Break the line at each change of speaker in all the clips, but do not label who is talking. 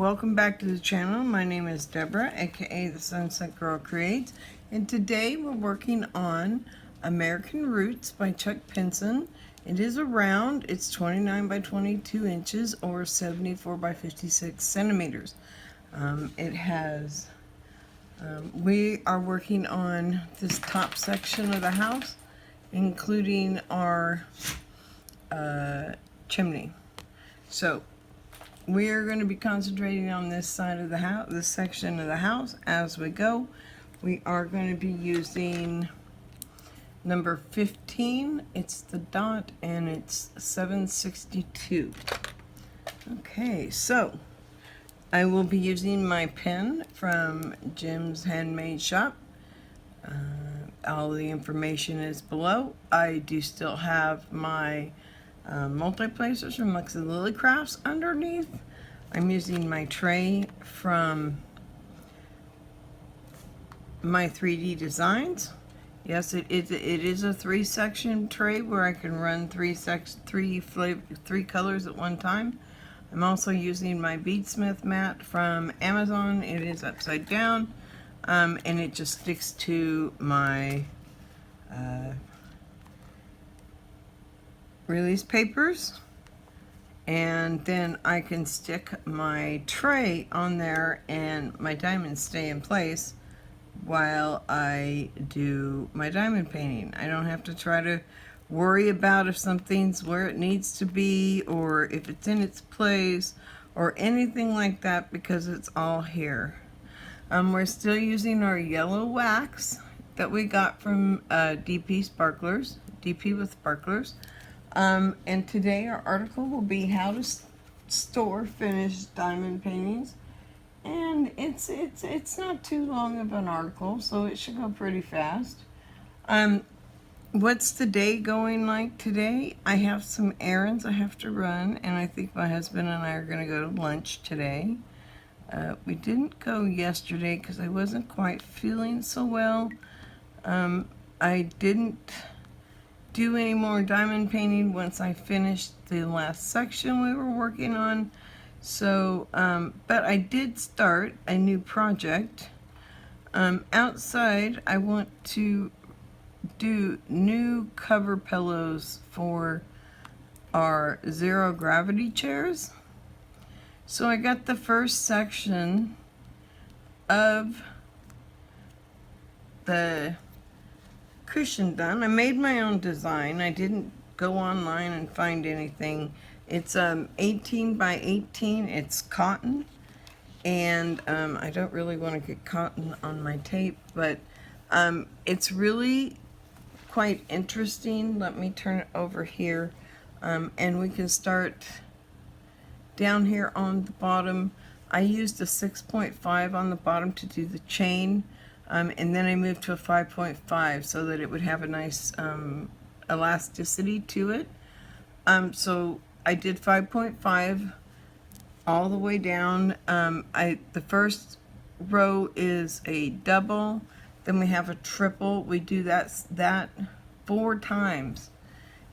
welcome back to the channel. My name is Deborah, aka the Sunset Girl Creates, and today we're working on American Roots by Chuck Pinson. It is a round. It's 29 by 22 inches or 74 by 56 centimeters. We are working on this top section of the house, including our chimney. So we're going to be concentrating on this side of the house, this section of the house as we go. We are going to be using number 15. It's the dot and it's 762. Okay, so I will be using my pen from Jim's Handmade Shop. All the information is below. I do still have my multi-placers from Lexi Lily Crafts underneath. I'm using my tray from my 3D Designs. Yes, it is a 3-section tray where I can run three colors at one time. I'm also using my Beadsmith mat from Amazon. It is upside down, and it just sticks to my release papers, and then I can stick my tray on there and my diamonds stay in place while I do my diamond painting. I don't have to try to worry about if something's where it needs to be or if it's in its place or anything like that, because it's all here. We're still using our yellow wax that we got from DP with Sparklers. And today our article will be how to store finished diamond paintings, and it's not too long of an article, so it should go pretty fast. What's the day going like today? I have some errands I have to run, and I think my husband and I are going to go to lunch today. We didn't go yesterday because I wasn't quite feeling so well. I didn't do any more diamond painting once I finished the last section we were working on. So, but I did start a new project. Outside, I want to do new cover pillows for our zero gravity chairs. So I got the first section of the cushion done. I made my own design. I didn't go online and find anything. It's 18 by 18. It's cotton, and I don't really want to get cotton on my tape, but it's really quite interesting. Let me turn it over here, and we can start down here on the bottom. I used a 6.5 on the bottom to do the chain. And then I moved to a 5.5 so that it would have a nice elasticity to it. So I did 5.5 all the way down. The first row is a double, then we have a triple. We do that 4 times.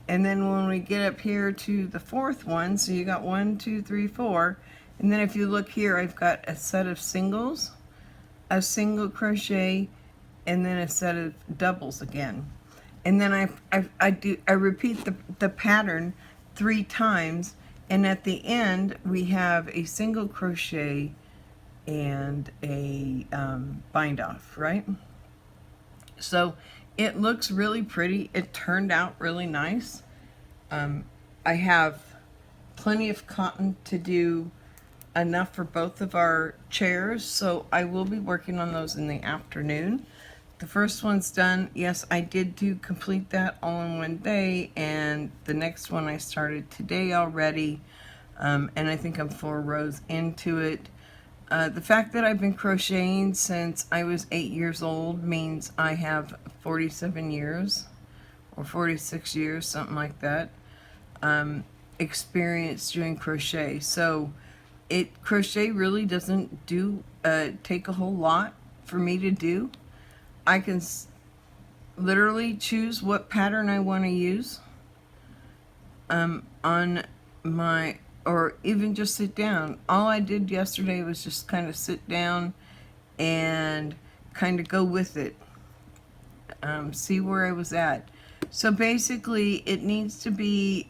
And then when we get up here to the 4th one, so you got 1, 2, 3, 4, and then if you look here, I've got a set of singles, a single crochet, and then a set of doubles again. And then I repeat the pattern 3 times, and at the end we have a single crochet and a bind off, right? So it looks really pretty. It turned out really nice. I have plenty of cotton to do enough for both of our chairs, so I will be working on those in the afternoon. The first one's done. Yes, I did complete that all in one day, and the next one I started today already, and I think I'm 4 rows into it. The fact that I've been crocheting since I was 8 years old means I have 47 years or 46 years, something like that, experience doing crochet. So crochet really doesn't take a whole lot for me to do. I can literally choose what pattern I want to use on my or even just sit down. All I did yesterday was just kind of sit down and kind of go with it, see where I was at. So basically it needs to be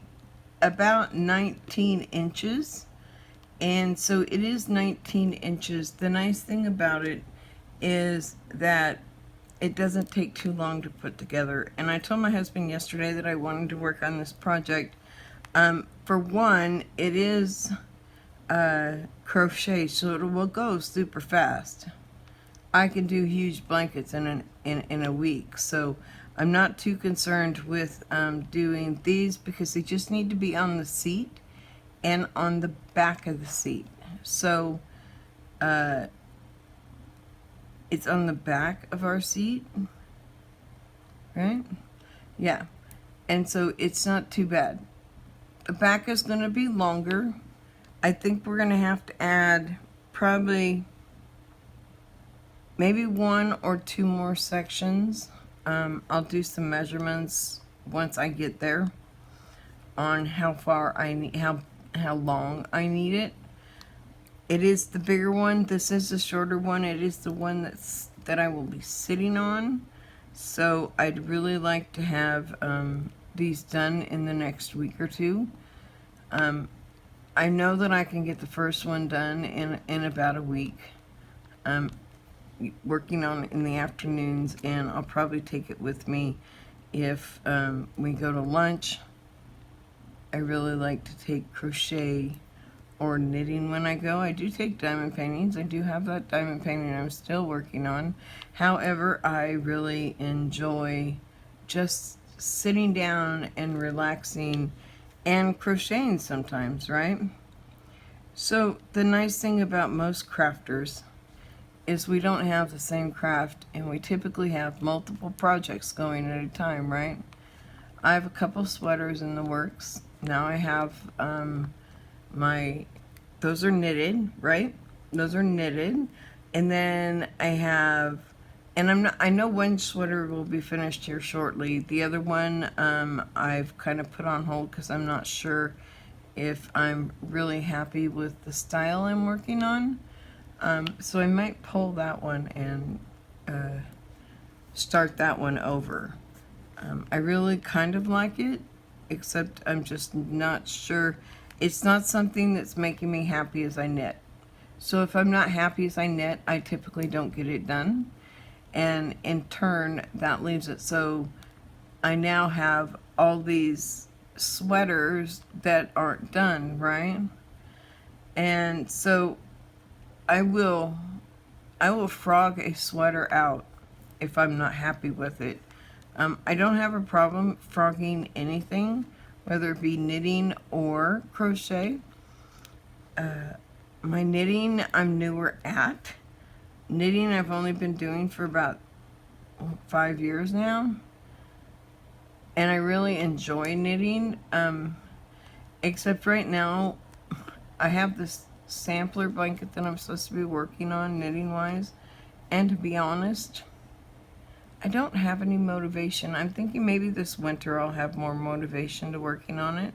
about 19 inches, and so it is 19 inches. The nice thing about it is that it doesn't take too long to put together. And I told my husband yesterday that I wanted to work on this project. For one, it is crochet, so it will go super fast. I can do huge blankets in a week, so I'm not too concerned with doing these, because they just need to be on the seat and on the back of the seat. So it's on the back of our seat, right? Yeah, and so it's not too bad. The back is going to be longer. I think we're going to have to add probably maybe 1 or 2 more sections. I'll do some measurements once I get there on how far I need, how long I need it. It is the bigger one. This is the shorter one. It is the one that I will be sitting on. So I'd really like to have these done in the next week or two. I know that I can get the first one done in about a week. Working on it in the afternoons, and I'll probably take it with me if we go to lunch. I really like to take crochet or knitting when I go. I do take diamond paintings. I do have that diamond painting I'm still working on. However, I really enjoy just sitting down and relaxing and crocheting sometimes, right? So the nice thing about most crafters is we don't have the same craft, and we typically have multiple projects going at a time, right? I have a couple sweaters in the works. Now I have those are knitted, right? Those are knitted. And then I have, and I know one sweater will be finished here shortly. The other one I've kind of put on hold because I'm not sure if I'm really happy with the style I'm working on. So I might pull that one and start that one over. I really kind of like it, except I'm just not sure. It's not something that's making me happy as I knit. So if I'm not happy as I knit, I typically don't get it done. And in turn, that leaves it so I now have all these sweaters that aren't done, right? And so I will frog a sweater out if I'm not happy with it. I don't have a problem frogging anything, whether it be knitting or crochet. My knitting, I'm newer at. Knitting I've only been doing for about 5 years now. And I really enjoy knitting. Except right now, I have this sampler blanket that I'm supposed to be working on knitting wise, and to be honest, I don't have any motivation. I'm thinking maybe this winter I'll have more motivation to working on it.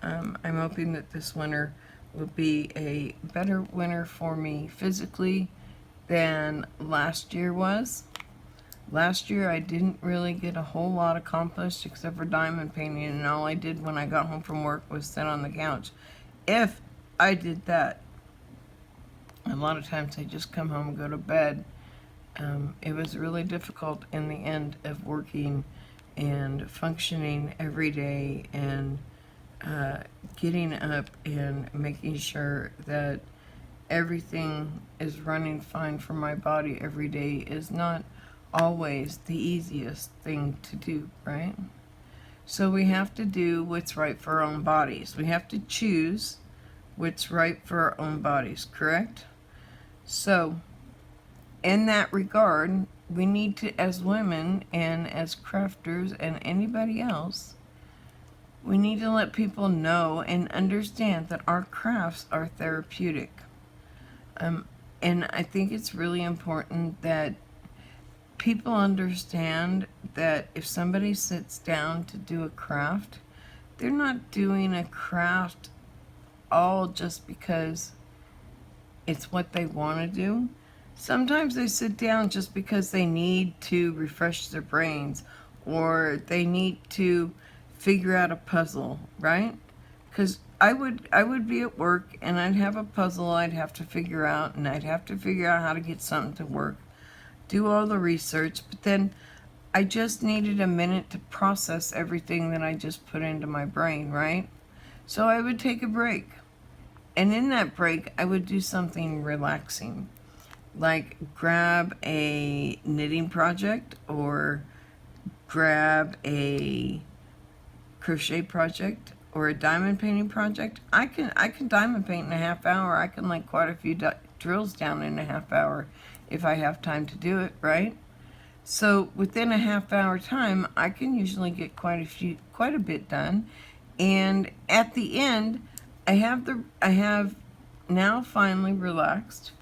I'm hoping that this winter will be a better winter for me physically than last year was. Last year I didn't really get a whole lot accomplished except for diamond painting, and all I did when I got home from work was sit on the couch. If I did that, a lot of times I just come home and go to bed. It was really difficult in the end of working and functioning every day and getting up and making sure that everything is running fine for my body every day is not always the easiest thing to do, right? So we have to do what's right for our own bodies. We have to choose what's right for our own bodies, correct? So in that regard, we need to, as women and as crafters and anybody else, we need to let people know and understand that our crafts are therapeutic. And I think it's really important that people understand that if somebody sits down to do a craft, they're not doing a craft all just because it's what they want to do. Sometimes they sit down just because they need to refresh their brains, or they need to figure out a puzzle, right? Because I would be at work and I'd have a puzzle I'd have to figure out, and I'd have to figure out how to get something to work, do all the research, but then I just needed a minute to process everything that I just put into my brain, right? So I would take a break. And in that break, I would do something relaxing, like grab a knitting project or grab a crochet project or a diamond painting project. I can diamond paint in a half hour. I can lay quite a few drills down in a half hour if I have time to do it, right? So within a half hour time, I can usually get quite a bit done. And at the end, I have now finally relaxed.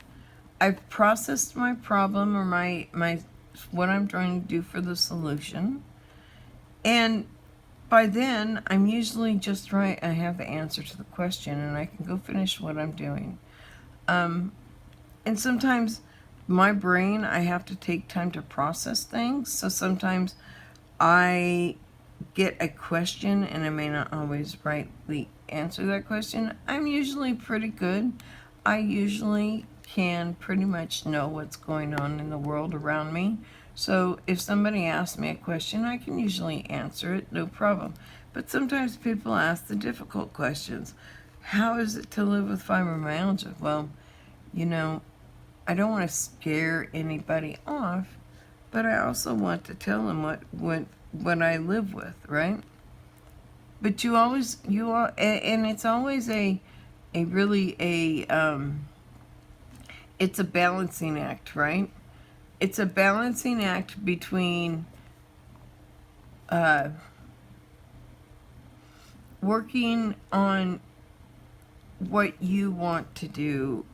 I've processed my problem, or my what I'm trying to do for the solution. And by then, I'm usually just right. I have the answer to the question, and I can go finish what I'm doing. And sometimes my brain, I have to take time to process things. So sometimes I get a question and I may not always rightly answer that question. I'm usually pretty good. I usually can pretty much know what's going on in the world around me. So if somebody asks me a question, I can usually answer it, no problem. But sometimes people ask the difficult questions. How is it to live with fibromyalgia? Well, you know, I don't want to scare anybody off, but I also want to tell them what I live with, right? But and it's always it's a balancing act, right? It's a balancing act between working on what you want to do,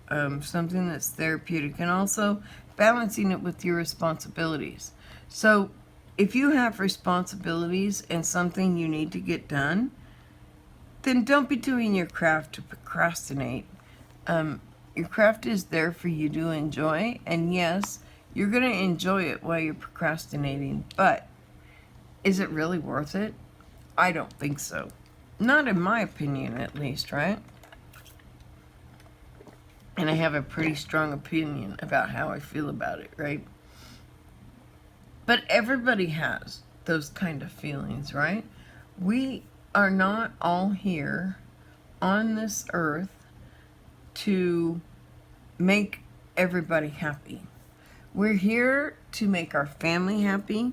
something that's therapeutic, and also balancing it with your responsibilities. So if you have responsibilities and something you need to get done, then don't be doing your craft to procrastinate. Your craft is there for you to enjoy, and yes, you're going to enjoy it while you're procrastinating, but is it really worth it? I don't think so. Not in my opinion, at least, right? And I have a pretty strong opinion about how I feel about it, right? But everybody has those kind of feelings, right? We are not all here on this earth to make everybody happy. We're here to make our family happy.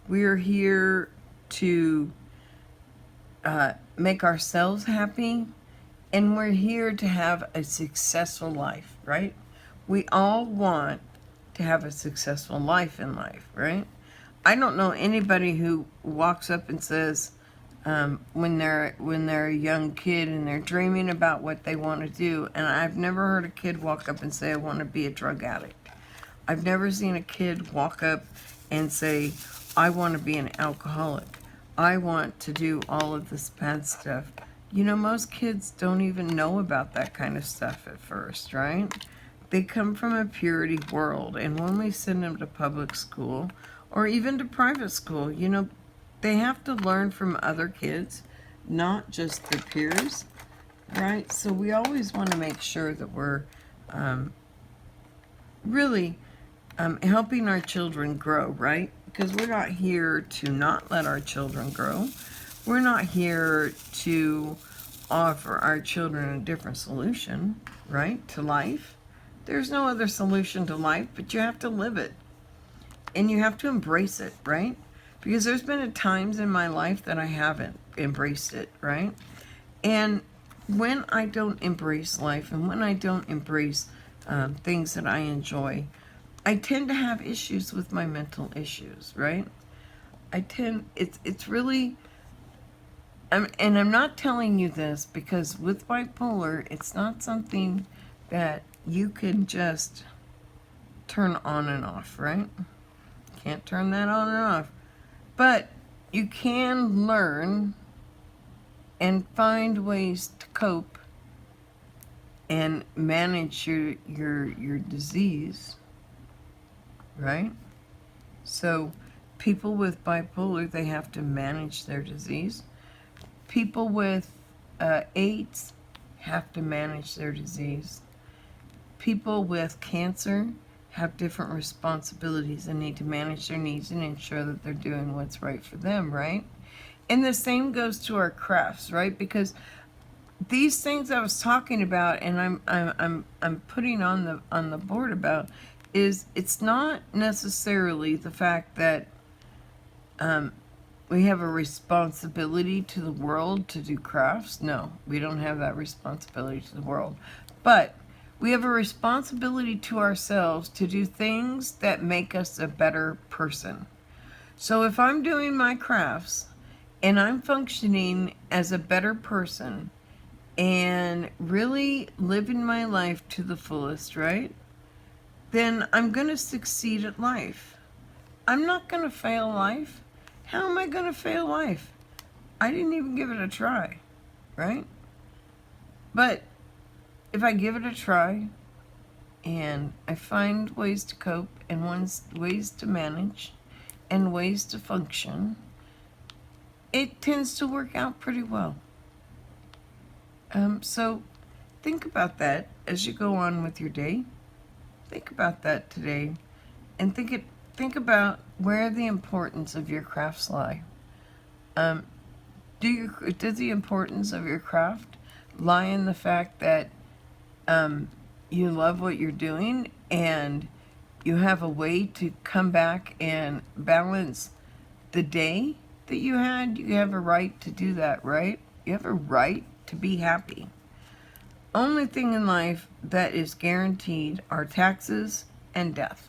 We're here to make ourselves happy. And we're here to have a successful life, right? We all want to have a successful life in life, right? I don't know anybody who walks up and says, when they're a young kid and they're dreaming about what they want to do, and I've never heard a kid walk up and say, I want to be a drug addict. I've never seen a kid walk up and say, I want to be an alcoholic. I want to do all of this bad stuff. You know, most kids don't even know about that kind of stuff at first, right? They come from a purity world, and when we send them to public school or even to private school, you know, they have to learn from other kids, not just their peers, right? So we always want to make sure that we're really helping our children grow, right? Because we're not here to not let our children grow. We're not here to offer our children a different solution, right, to life. There's no other solution to life, but you have to live it. And you have to embrace it, right? Because there's been times in my life that I haven't embraced it, right? And when I don't embrace life and when I don't embrace things that I enjoy, I tend to have issues with my mental issues, right? It's really, and I'm not telling you this because with bipolar, it's not something that you can just turn on and off, right? Can't turn that on and off. But you can learn and find ways to cope and manage your disease, right? So people with bipolar, they have to manage their disease. People with AIDS have to manage their disease. People with cancer have different responsibilities and need to manage their needs and ensure that they're doing what's right for them, right? And the same goes to our crafts, right? Because these things I was talking about and I'm putting on the board about is it's not necessarily the fact that we have a responsibility to the world to do crafts. No, we don't have that responsibility to the world. But we have a responsibility to ourselves to do things that make us a better person. So if I'm doing my crafts and I'm functioning as a better person and really living my life to the fullest, right? Then I'm going to succeed at life. I'm not going to fail life. How am I going to fail life? I didn't even give it a try, right? But if I give it a try and I find ways to cope and ways to manage and ways to function, it tends to work out pretty well. So think about that as you go on with your day. Think about that today, and think about where the importance of your crafts lie. Does the importance of your craft lie in the fact that you love what you're doing and you have a way to come back and balance the day that you had? You have a right to do that, right? You have a right to be happy. Only thing in life that is guaranteed are taxes and death.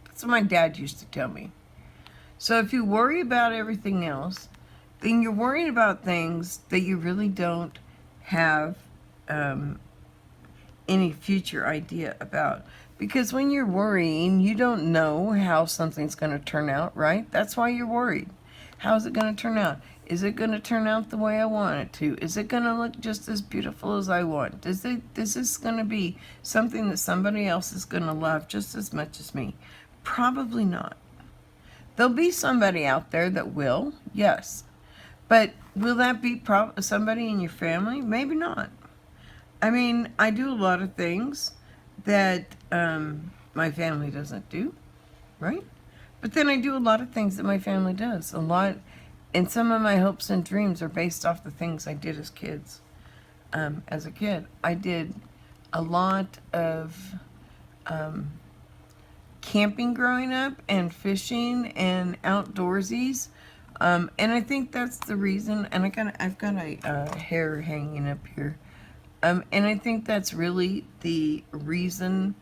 That's what my dad used to tell me. So if you worry about everything else, then you're worrying about things that you really don't have any future idea about. Because when you're worrying, you don't know how something's going to turn out, right? That's why you're worried. How's it going to turn out? Is it going to turn out the way I want it to? Is it going to look just as beautiful as I want? Is this going to be something that somebody else is going to love just as much as me? Probably not. There'll be somebody out there that will, yes. But will that be somebody in your family? Maybe not. I mean, I do a lot of things that my family doesn't do, right? But then I do a lot of things that my family does. And some of my hopes and dreams are based off the things I did as kids. As a kid, I did a lot of camping growing up and fishing and outdoorsies. And I think that's the reason, and I've got a hair hanging up here. And I think that's really the reason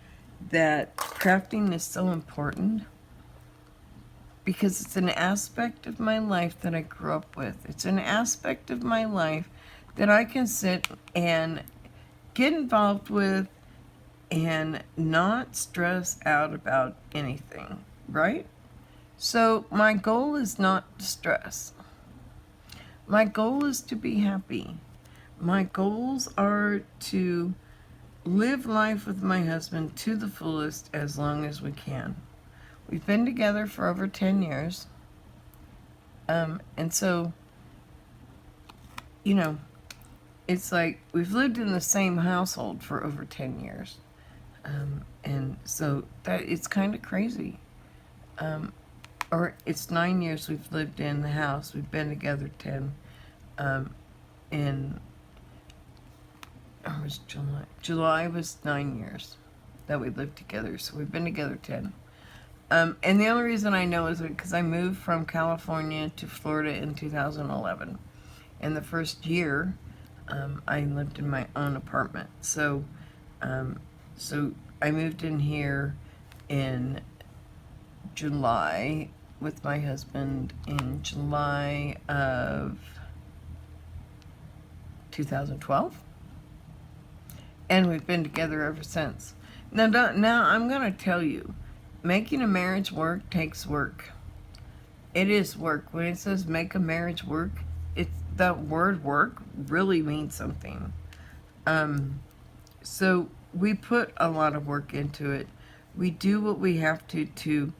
that crafting is so important. Because it's an aspect of my life that I grew up with. It's an aspect of my life that I can sit and get involved with and not stress out about anything, right? So my goal is not to stress. My goal is to be happy. My goals are to live life with my husband to the fullest as long as we can. We've been together for over 10 years. And so, you know, it's like we've lived in the same household for over 10 years. And so that it's kind of crazy. Or it's 9 years we've lived in the house. We've been together 10. And it was July. July was 9 years that we lived together. So we've been together 10. And the only reason I know is because I moved from California to Florida in 2011. And the first year, I lived in my own apartment. So I moved in here in July with my husband in July of 2012. And we've been together ever since. Now I'm going to tell you, making a marriage work takes work. It is work. When it says make a marriage work, that word work really means something. So we put a lot of work into it. We do what we have to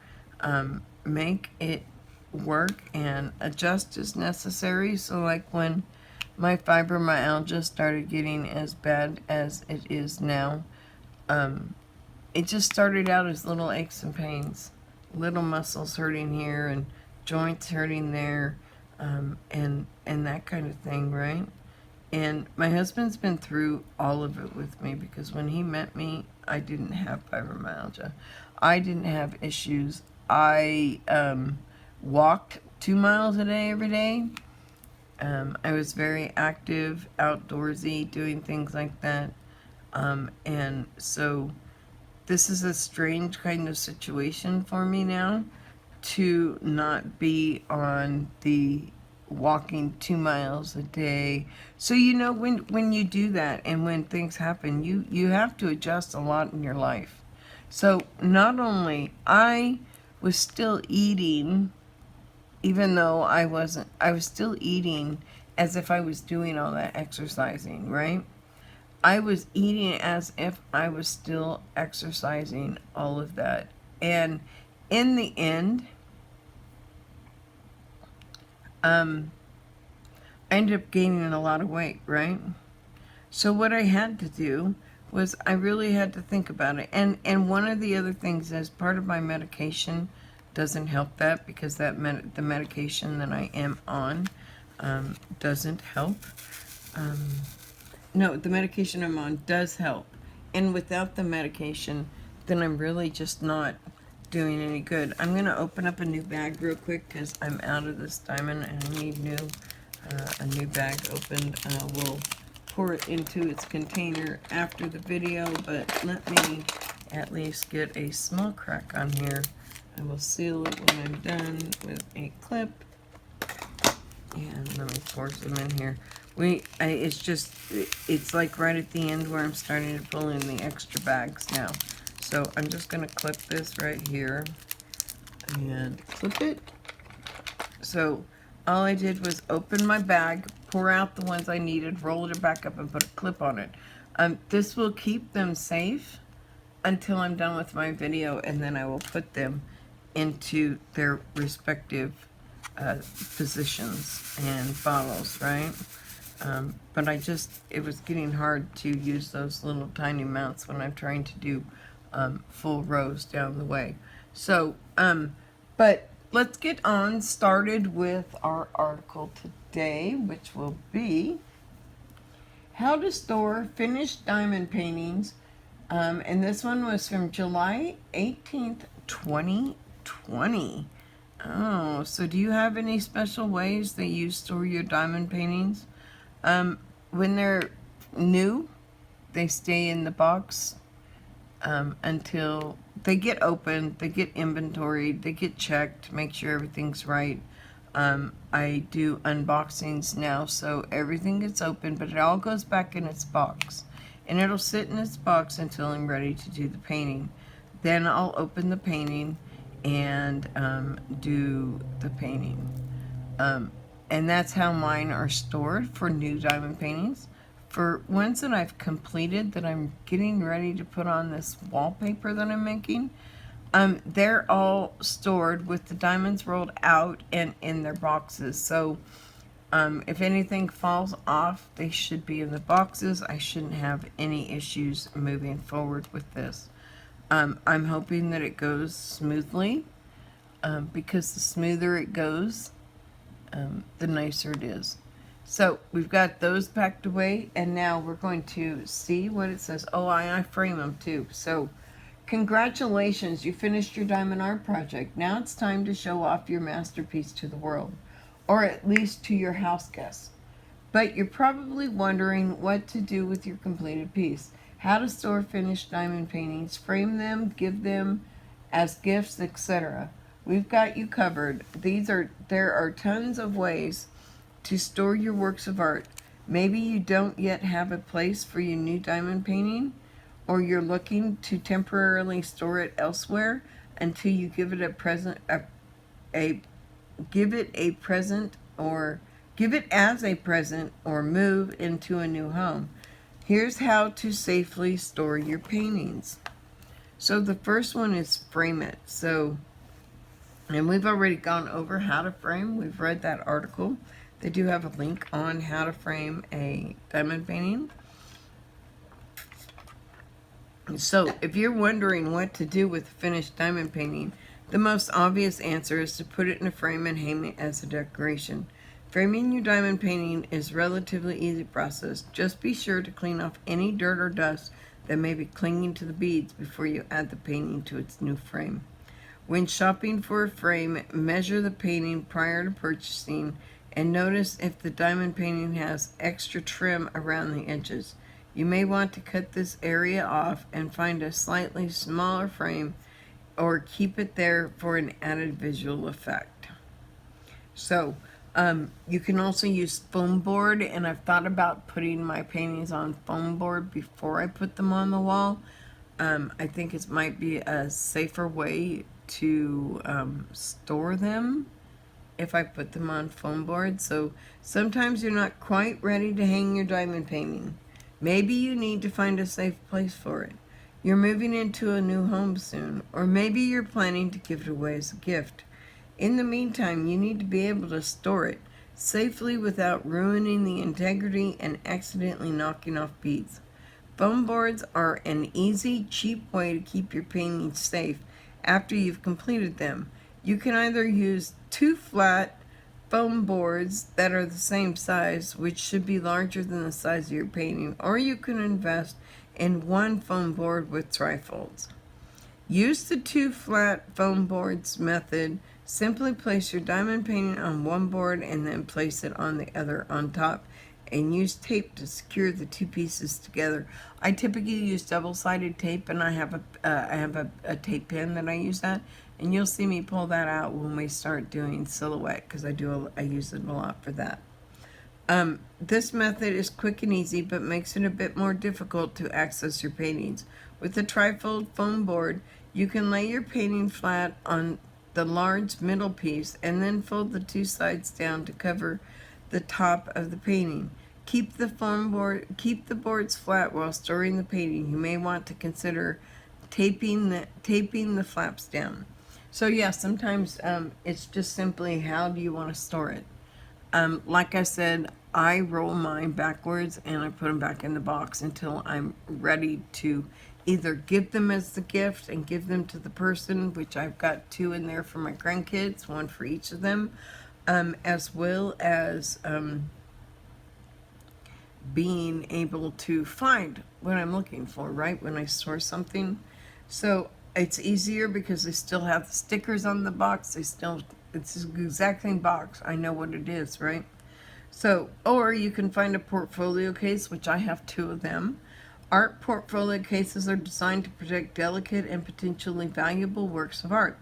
make it work, and adjust as necessary. So like when my fibromyalgia started getting as bad as it is now, it just started out as little aches and pains, little muscles hurting here and joints hurting there, and that kind of thing, right? And my husband's been through all of it with me, because when he met me, I didn't have fibromyalgia. I didn't have issues. I walked 2 miles a day every day. I was very active, outdoorsy, doing things like that. And so this is a strange kind of situation for me now, to not be on the walking 2 miles a day. So when you do that, and when things happen, you have to adjust a lot in your life. So not only I was still eating, even though I wasn't, I was still eating as if I was doing all that exercising, right? I was eating as if I was still exercising, all of that. And in the end, I ended up gaining a lot of weight, right? So what I had to do was I really had to think about it. And one of the other things is part of my medication doesn't help that, because the medication that I am on doesn't help. No, the medication I'm on does help. And without the medication, then I'm really just not doing any good. I'm going to open up a new bag real quick, because I'm out of this diamond and I need a new bag opened. We'll pour it into its container after the video, but let me at least get a small crack on here. I will seal it when I'm done with a clip. And let me pour some in here. It's like right at the end where I'm starting to pull in the extra bags now. So I'm just going to clip this right here and clip it. So all I did was open my bag, pour out the ones I needed, roll it back up, and put a clip on it. This will keep them safe until I'm done with my video, and then I will put them into their respective positions and bottles, right? But it was getting hard to use those little tiny amounts when I'm trying to do full rows down the way. So, but let's get on started with our article today, which will be how to store finished diamond paintings. And this one was from July 18th, 2020. Oh, so do you have any special ways that you store your diamond paintings? When they're new, they stay in the box until they get opened, they get inventoried, they get checked, make sure everything's right. I do unboxings now, so everything gets open, but it all goes back in its box. And it'll sit in its box until I'm ready to do the painting. Then I'll open the painting and do the painting. And that's how mine are stored for new diamond paintings. For ones that I've completed, that I'm getting ready to put on this wallpaper that I'm making, they're all stored with the diamonds rolled out and in their boxes. So if anything falls off, they should be in the boxes. I shouldn't have any issues moving forward with this. I'm hoping that it goes smoothly, because the smoother it goes, the nicer it is. So we've got those packed away, and now we're going to see what it says. Oh, I frame them too. So congratulations, you finished your diamond art project. Now it's time to show off your masterpiece to the world, or at least to your house guests. But you're probably wondering what to do with your completed piece. How to store finished diamond paintings, frame them, give them as gifts, etc. We've got you covered. There are tons of ways to store your works of art. Maybe you don't yet have a place for your new diamond painting, or you're looking to temporarily store it elsewhere until you give it a present, give it as a present, or move into a new home. Here's how to safely store your paintings. So the first one is frame it. And we've already gone over how to frame. We've read that article. They do have a link on how to frame a diamond painting. So if you're wondering what to do with a finished diamond painting, the most obvious answer is to put it in a frame and hang it as a decoration. Framing your diamond painting is a relatively easy process. Just be sure to clean off any dirt or dust that may be clinging to the beads before you add the painting to its new frame. When shopping for a frame, measure the painting prior to purchasing and notice if the diamond painting has extra trim around the edges. You may want to cut this area off and find a slightly smaller frame or keep it there for an added visual effect. So you can also use foam board, and I've thought about putting my paintings on foam board before I put them on the wall. I think it might be a safer way to store them if I put them on foam board. So sometimes you're not quite ready to hang your diamond painting. Maybe you need to find a safe place for it. You're moving into a new home soon, or maybe you're planning to give it away as a gift. In the meantime, you need to be able to store it safely without ruining the integrity and accidentally knocking off beads. Foam boards are an easy, cheap way to keep your paintings safe after you've completed them. You can either use 2 flat foam boards that are the same size, which should be larger than the size of your painting, or you can invest in 1 foam board with trifolds. Use the 2 flat foam boards method. Simply place your diamond painting on one board and then place it on the other on top, and use tape to secure the 2 pieces together. I typically use double-sided tape, and I have a tape pen that I use that, and you'll see me pull that out when we start doing silhouette, because I use it a lot for that. This method is quick and easy, but makes it a bit more difficult to access your paintings. With the trifold foam board, you can lay your painting flat on the large middle piece and then fold the 2 sides down to cover the top of the painting. Keep the boards flat while storing the painting. You may want to consider taping the flaps down. So yeah, sometimes it's just simply how do you want to store it. Like I said, I roll mine backwards and I put them back in the box until I'm ready to either give them as the gift and give them to the person, which I've got 2 in there for my grandkids, 1 for each of them, as well as being able to find what I'm looking for, right, when I store something. So it's easier because they still have the stickers on the box. It's the exact same box. I know what it is, right? So, or you can find a portfolio case, which I have 2 of them. Art portfolio cases are designed to protect delicate and potentially valuable works of art.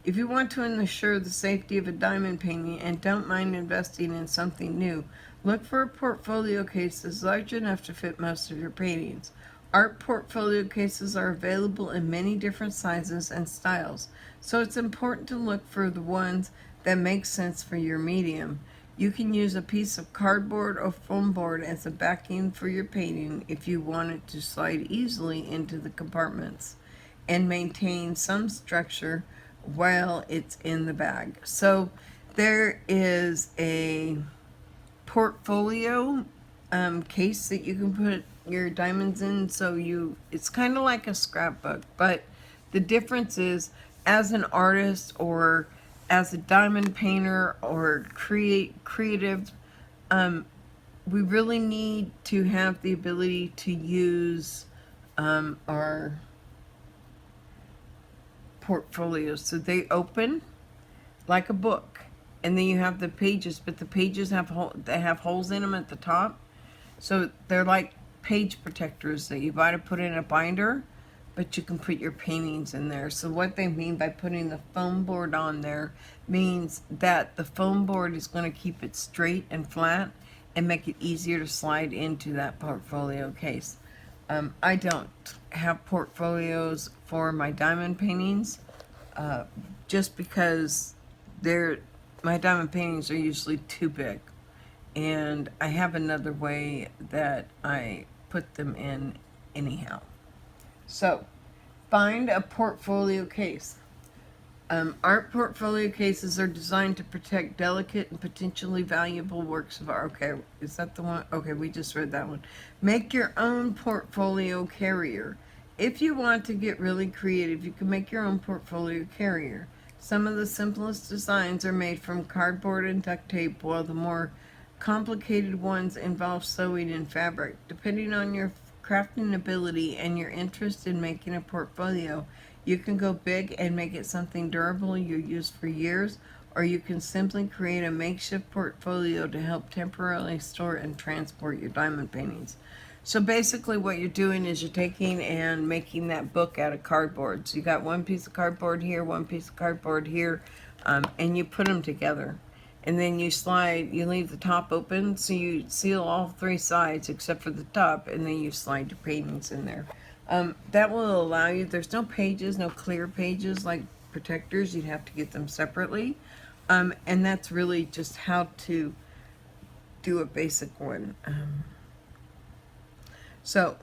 If you want to ensure the safety of a diamond painting and don't mind investing in something new, look for a portfolio case that's large enough to fit most of your paintings. Art portfolio cases are available in many different sizes and styles, so it's important to look for the ones that make sense for your medium. You can use a piece of cardboard or foam board as a backing for your painting if you want it to slide easily into the compartments and maintain some structure while it's in the bag. So there is a portfolio case that you can put your diamonds in. So it's kind of like a scrapbook, but the difference is, as an artist or as a diamond painter or creative, we really need to have the ability to use our portfolios. So they open like a book, and then you have the pages, but the pages have holes in them at the top. So they're like page protectors that you buy to put in a binder, but you can put your paintings in there. So what they mean by putting the foam board on there means that the foam board is going to keep it straight and flat and make it easier to slide into that portfolio case. I don't have portfolios for my diamond paintings just because my diamond paintings are usually too big. And I have another way that I put them in anyhow. So, find a portfolio case. Art portfolio cases are designed to protect delicate and potentially valuable works of art. Okay, is that the one? Okay, we just read that one. Make your own portfolio carrier. If you want to get really creative, you can make your own portfolio carrier. Some of the simplest designs are made from cardboard and duct tape, while the more complicated ones involve sewing and fabric. Depending on your crafting ability and your interest in making a portfolio, you can go big and make it something durable you use for years, or you can simply create a makeshift portfolio to help temporarily store and transport your diamond paintings. So basically what you're doing is you're taking and making that book out of cardboard. So you got one piece of cardboard here, one piece of cardboard here, and you put them together. And then you leave the top open, so you seal all three sides except for the top, and then you slide your paintings in there. That will allow you, there's no pages, no clear pages like protectors, you'd have to get them separately. And that's really just how to do a basic one. So,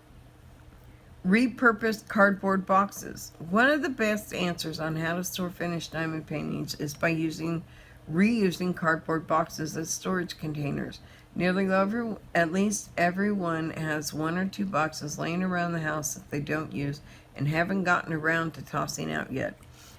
repurposed cardboard boxes. One of the best answers on how to store finished diamond paintings is by reusing cardboard boxes as storage containers. At least everyone has one or two boxes laying around the house that they don't use and haven't gotten around to tossing out yet.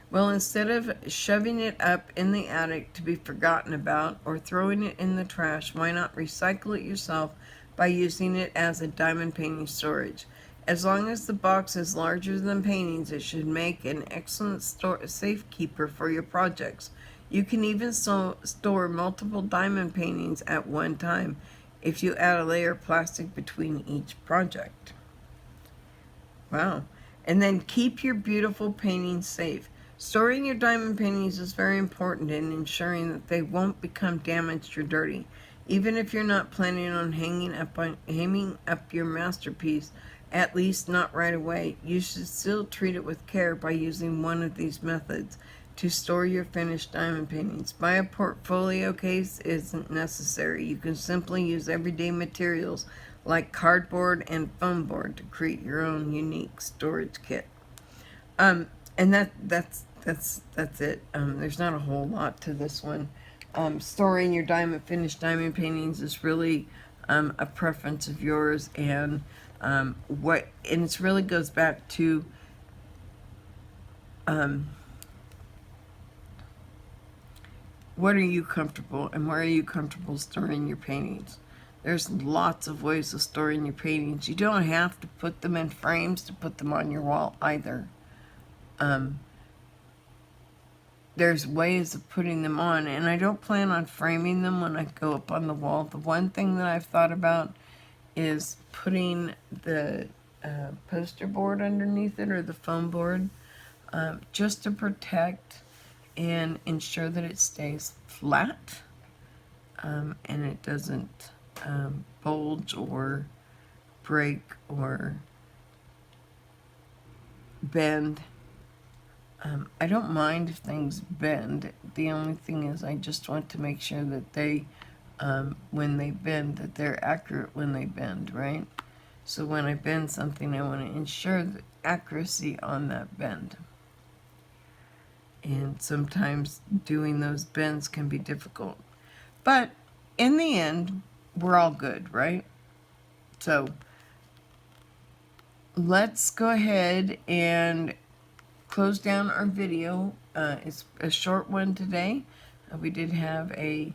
Well, instead of shoving it up in the attic to be forgotten about or throwing it in the trash, why not recycle it yourself by using it as a diamond painting storage? As long as the box is larger than paintings, it should make an excellent safekeeper for your projects. You can even store multiple diamond paintings at one time if you add a layer of plastic between each project. Wow. And then keep your beautiful paintings safe. Storing your diamond paintings is very important in ensuring that they won't become damaged or dirty. Even if you're not planning on hanging up your masterpiece, at least not right away, you should still treat it with care by using one of these methods to store your finished diamond paintings. Buy a portfolio case isn't necessary. You can simply use everyday materials like cardboard and foam board to create your own unique storage kit. And that's it. There's not a whole lot to this one. Storing your finished diamond paintings is really a preference of yours, and it really goes back to what are you comfortable and where are you comfortable storing your paintings? There's lots of ways of storing your paintings. You don't have to put them in frames to put them on your wall either. There's ways of putting them on, and I don't plan on framing them when I go up on the wall. The one thing that I've thought about is putting the poster board underneath it, or the foam board, just to protect and ensure that it stays flat, and it doesn't bulge or break or bend. I don't mind if things bend. The only thing is I just want to make sure that they, when they bend, that they're accurate when they bend, right? So when I bend something, I want to ensure the accuracy on that bend. And sometimes doing those bends can be difficult. But in the end, we're all good, right? So let's go ahead and close down our video. It's a short one today. We did have a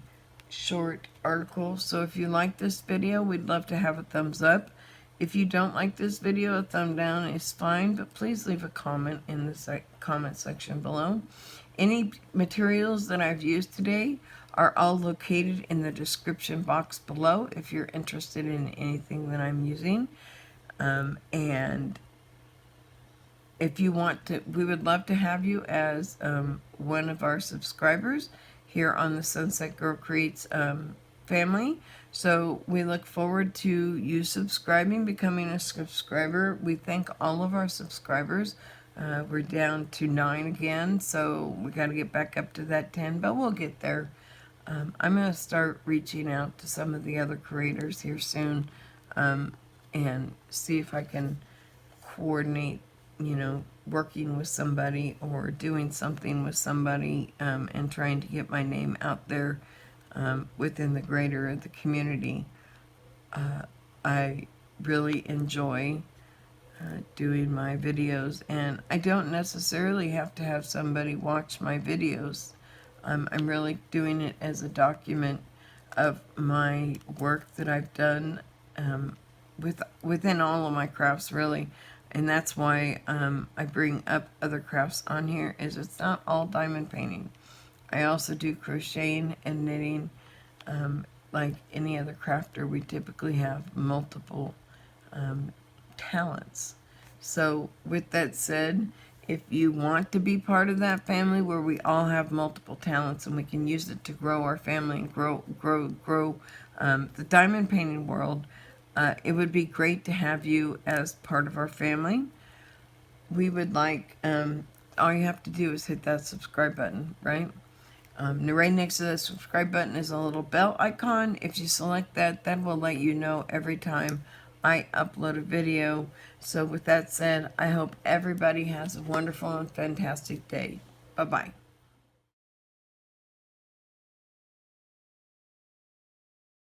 short article, so if you like this video, we'd love to have a thumbs up. If you don't like this video, a thumb down is fine, but please leave a comment in the comment section below. Any materials that I've used today are all located in the description box below if you're interested in anything that I'm using. And if you want to, we would love to have you as one of our subscribers here on the Sunset Girl Creates family. So we look forward to you subscribing, becoming a subscriber. We thank all of our subscribers. We're down to 9 again, so we got to get back up to that 10, but we'll get there. I'm going to start reaching out to some of the other creators here soon. and see if I can coordinate, working with somebody or doing something with somebody, and trying to get my name out there within the greater the community. I really enjoy doing my videos, and I don't necessarily have to have somebody watch my videos. I'm really doing it as a document of my work that I've done within all of my crafts, really. And that's why I bring up other crafts on here, is it's not all diamond painting. I also do crocheting and knitting. Like any other crafter, we typically have multiple talents. So with that said, if you want to be part of that family where we all have multiple talents and we can use it to grow our family and grow the diamond painting world, it would be great to have you as part of our family. We would like, all you have to do is hit that subscribe button, right? Right next to the subscribe button is a little bell icon. If you select that, that will let you know every time I upload a video. So with that said, I hope everybody has a wonderful and fantastic day. Bye-bye.